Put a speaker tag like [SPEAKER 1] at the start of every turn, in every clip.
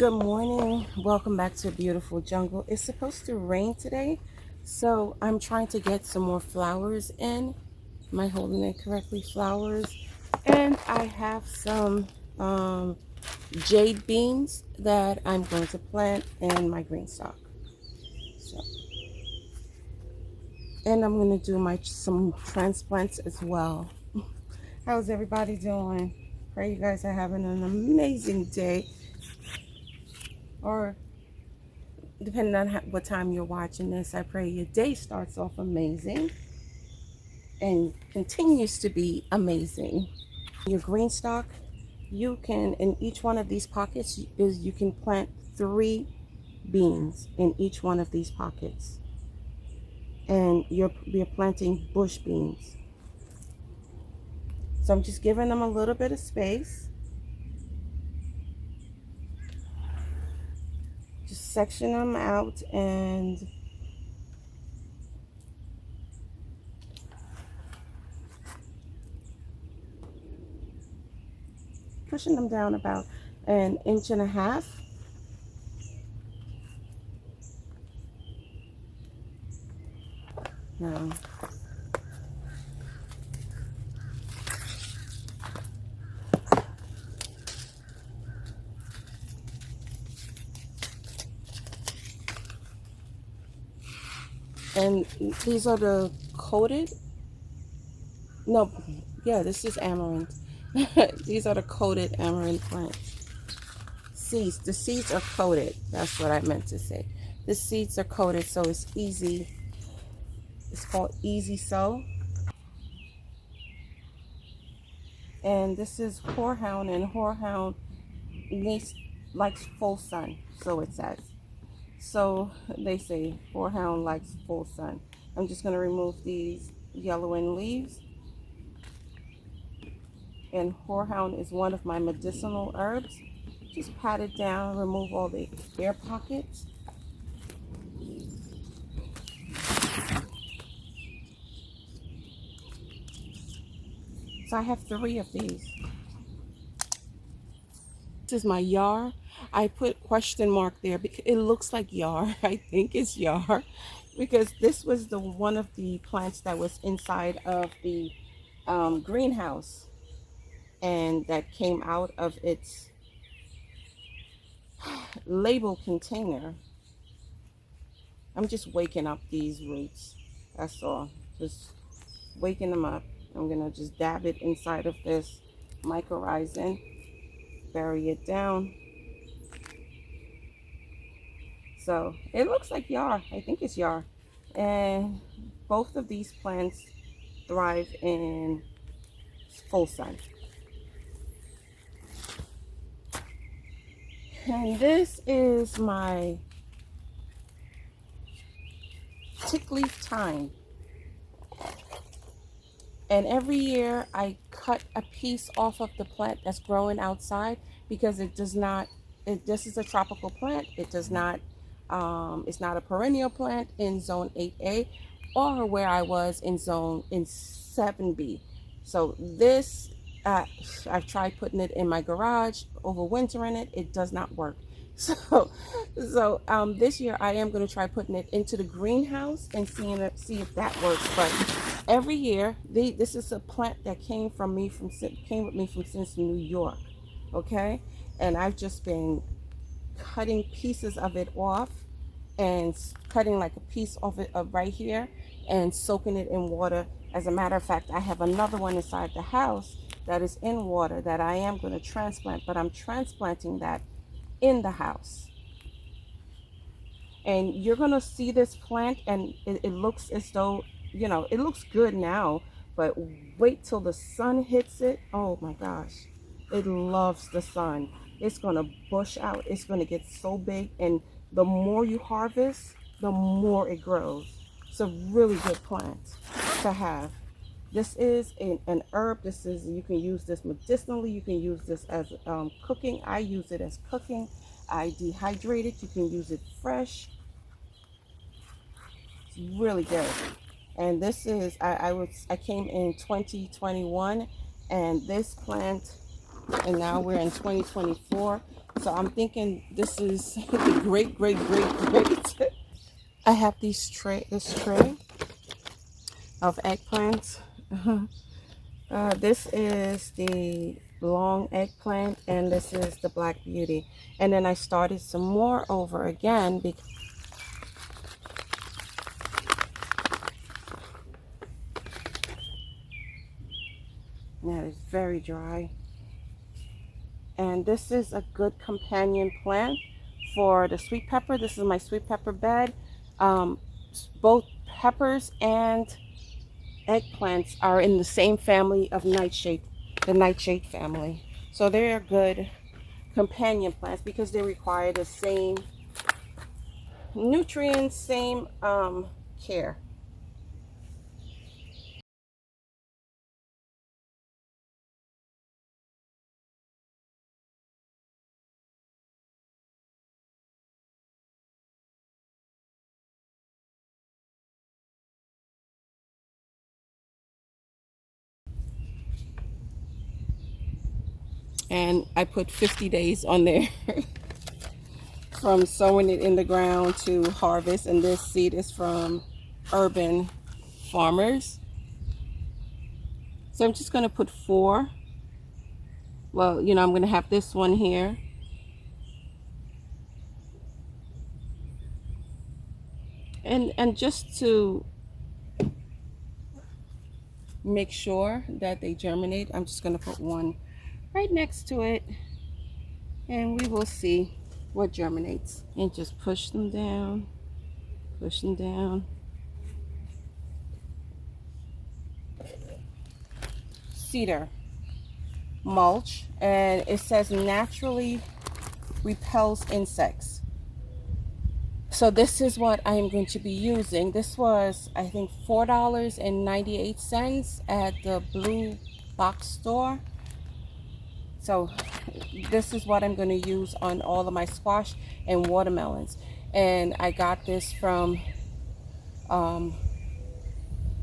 [SPEAKER 1] Good morning. Welcome back to a beautiful jungle. It's supposed to rain today, so I'm trying to get some more flowers in. Am I holding it correctly? Flowers. And I have some jade beans that I'm going to plant in my green stock. So, and I'm going to do some transplants as well. How's everybody doing? Pray you guys are having an amazing day, or depending on what time you're watching this. I pray your day starts off amazing and continues to be amazing. Your green stock, you can, in each one of these pockets, you can plant 3 beans in each one of these pockets, and you're planting bush beans. So I'm just giving them a little bit of space, just section them out and pushing them down about 1.5 inches. Now, and these are the coated, no, yeah, this is amaranth. These are the coated amaranth plants. Seeds, the seeds are coated. That's what I meant to say. The seeds are coated, so it's easy. It's called easy sow. And this is horehound, and horehound likes full sun, so it says. So they say horehound likes full sun. I'm just going to remove these yellowing leaves. And horehound is one of my medicinal herbs. Just pat it down, remove all the air pockets. So I have 3 of these. This is my yar. I put question mark there because it looks like yar. I think it's yar because this was one of the plants that was inside of the greenhouse, and that came out of its label container. I'm just waking up these roots. That's all. Just waking them up. I'm gonna just dab it inside of this mycorrhizin, bury it down. So it looks like yar. I think it's yar. And both of these plants thrive in full sun. And this is my tick leaf thyme. And every year I cut a piece off of the plant that's growing outside because it does not, this is a tropical plant. It does not, it's not a perennial plant in zone 8A or where I was in 7B. So this, I've tried putting it in my garage, overwintering it. It does not work. So this year I am going to try putting it into the greenhouse and see if that works. But every year, this is a plant that came with me from since New York, okay? And I've just been cutting pieces of it off and cutting like a piece off it right here and soaking it in water. As a matter of fact, I have another one inside the house that is in water that I am going to transplant, but I'm transplanting that in the house. And you're going to see this plant, and it looks as though, you know, it looks good now, but wait till the sun hits it. Oh my gosh, it loves the sun. It's going to bush out. It's going to get so big, and the more you harvest, the more it grows. It's a really good plant to have. This is an herb. You can use this medicinally. You can use this as cooking. I use it as cooking. I dehydrate it. You can use it fresh. It's really good. And this is, I came in 2021, and this plant, and now we're in 2024. So I'm thinking this is great, great, great, great. I have this tray of eggplants. This is the long eggplant, and this is the Black Beauty. And then I started some more over again because that is very dry. And this is a good companion plant for the sweet pepper. This is my sweet pepper bed. Both peppers and eggplants are in the same family of nightshade, the nightshade family. So they are good companion plants because they require the same nutrients, same care. And I put 50 days on there from sowing it in the ground to harvest. And this seed is from Urban Farmers. So I'm just going to put 4. Well, you know, I'm going to have this one here. And just to make sure that they germinate, I'm just going to put one right next to it, and we will see what germinates. And just push them down, push them down. Cedar mulch, and it says naturally repels insects. So this is what I am going to be using. This was, I think, $4.98 at the Blue Box store. So this is what I'm going to use on all of my squash and watermelons. And I got this from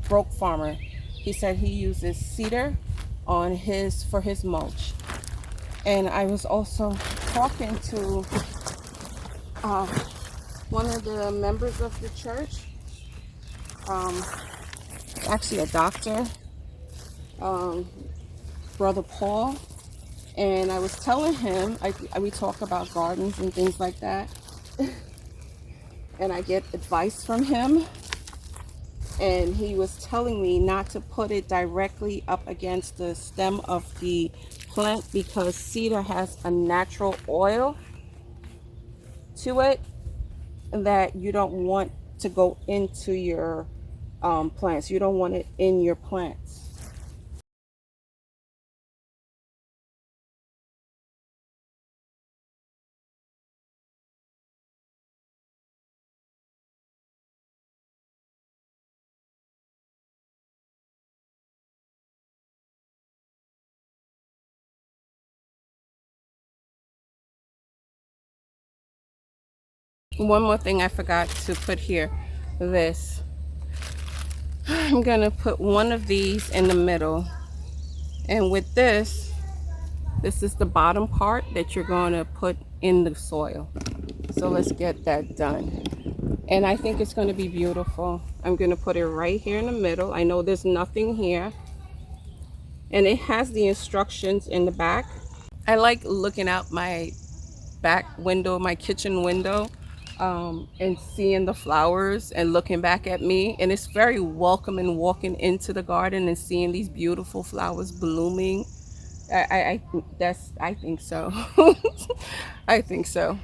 [SPEAKER 1] Broke Farmer. He said he uses cedar on for his mulch. And I was also talking to one of the members of the church, actually a doctor, Brother Paul, and I was telling him, we talk about gardens and things like that, and I get advice from him, and he was telling me not to put it directly up against the stem of the plant because cedar has a natural oil to it that you don't want to go into your plants. You don't want it in your plants. One more thing I forgot to put here, this. I'm gonna put one of these in the middle, and with this is the bottom part that you're going to put in the soil. So let's get that done, and I think it's going to be beautiful. I'm going to put it right here in the middle. I know there's nothing here, and it has the instructions in the back. I like looking out my back window, my kitchen window, and seeing the flowers and looking back at me, and it's very welcoming walking into the garden and seeing these beautiful flowers blooming. I think so. I think so.